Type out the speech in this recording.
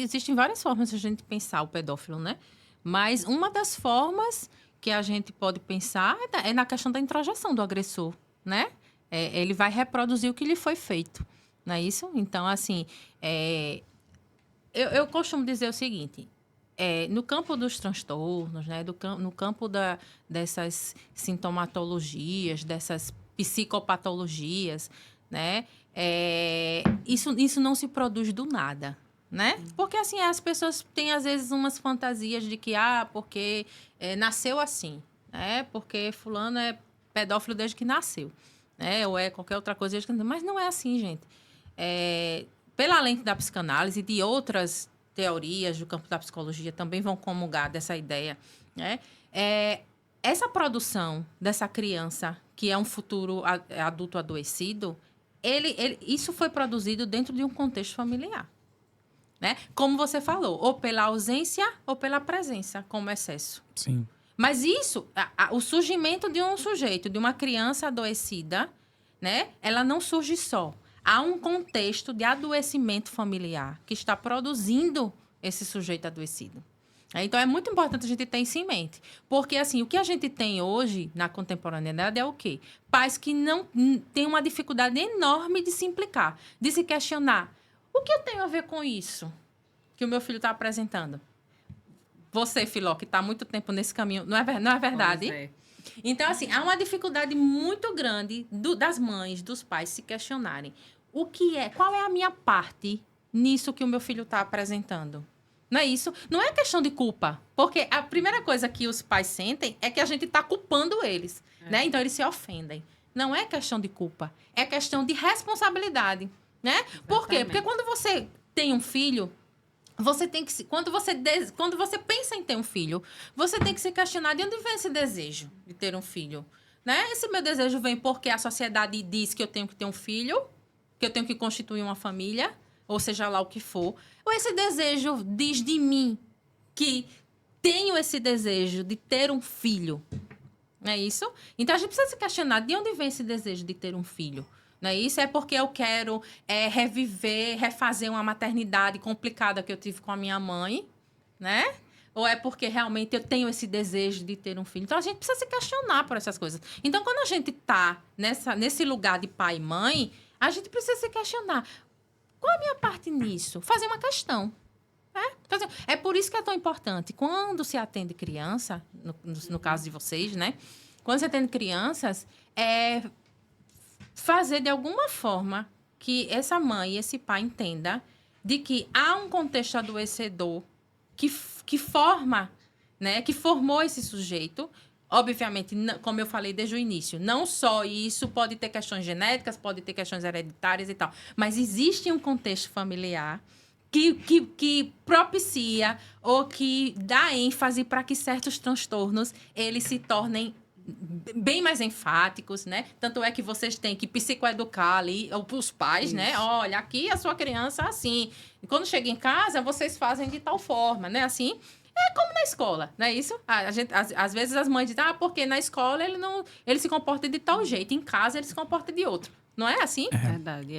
existem várias formas de a gente pensar o pedófilo, né? Mas uma das formas que a gente pode pensar é na questão da introjeção do agressor, né? Ele vai reproduzir o que lhe foi feito, não é isso? Então, assim, eu costumo dizer o seguinte, no campo dos transtornos, né? No campo dessas sintomatologias, dessas psicopatologias, né? Isso não se produz do nada, né? Porque, assim, as pessoas têm, às vezes, umas fantasias de que, porque nasceu assim, né? Porque fulano é pedófilo desde que nasceu, né? Ou é qualquer outra coisa desde que nasceu. Mas não é assim, gente. Pela lente da psicanálise e de outras teorias do campo da psicologia também vão comungar dessa ideia, né? Essa produção dessa criança, que é um futuro adulto adoecido, isso foi produzido dentro de um contexto familiar, né? Como você falou, ou pela ausência ou pela presença, como excesso. Sim. Mas isso, o surgimento de um sujeito, de uma criança adoecida, né? Ela não surge só. Há um contexto de adoecimento familiar que está produzindo esse sujeito adoecido. Então, é muito importante a gente ter isso em mente. Porque, assim, o que a gente tem hoje, na contemporaneidade, é o quê? Pais que não têm uma dificuldade enorme de se implicar, de se questionar. O que eu tenho a ver com isso que o meu filho está apresentando? Você, Filó, que está há muito tempo nesse caminho, não é verdade? Pois é. Então, assim, há uma dificuldade muito grande das mães, dos pais se questionarem. Qual é a minha parte nisso que o meu filho está apresentando? Não é isso? Não é questão de culpa. Porque a primeira coisa que os pais sentem é que a gente está culpando eles, né? Então, eles se ofendem. Não é questão de culpa. É questão de responsabilidade, né? Por quê? Porque quando você tem um filho, você tem que quando você pensa em ter um filho, você tem que se questionar de onde vem esse desejo de ter um filho, né? Esse meu desejo vem porque a sociedade diz que eu tenho que ter um filho, que eu tenho que constituir uma família, ou seja lá o que for. Ou esse desejo diz de mim que tenho esse desejo de ter um filho. Não é isso? Então, a gente precisa se questionar de onde vem esse desejo de ter um filho. Não é isso? É porque eu quero refazer uma maternidade complicada que eu tive com a minha mãe, né? Ou é porque realmente eu tenho esse desejo de ter um filho? Então, a gente precisa se questionar por essas coisas. Então, quando a gente está nesse lugar de pai e mãe, a gente precisa se questionar. Qual é a minha parte nisso? Fazer uma questão. É por isso que é tão importante. Quando se atende criança, no caso de vocês, né? Quando se atende crianças, fazer de alguma forma que essa mãe e esse pai entenda de que há um contexto adoecedor que forma, né? Que formou esse sujeito. Obviamente, como eu falei desde o início, não só isso, pode ter questões genéticas, pode ter questões hereditárias e tal, mas existe um contexto familiar que propicia ou que dá ênfase para que certos transtornos eles se tornem bem mais enfáticos, né? Tanto é que vocês têm que psicoeducar ali os pais, né? Olha, aqui a sua criança é assim. E quando chega em casa, vocês fazem de tal forma, né? Assim, é como na escola, não é isso? Às vezes as mães dizem, porque na escola ele se comporta de tal jeito, em casa ele se comporta de outro. Não é assim? Verdade.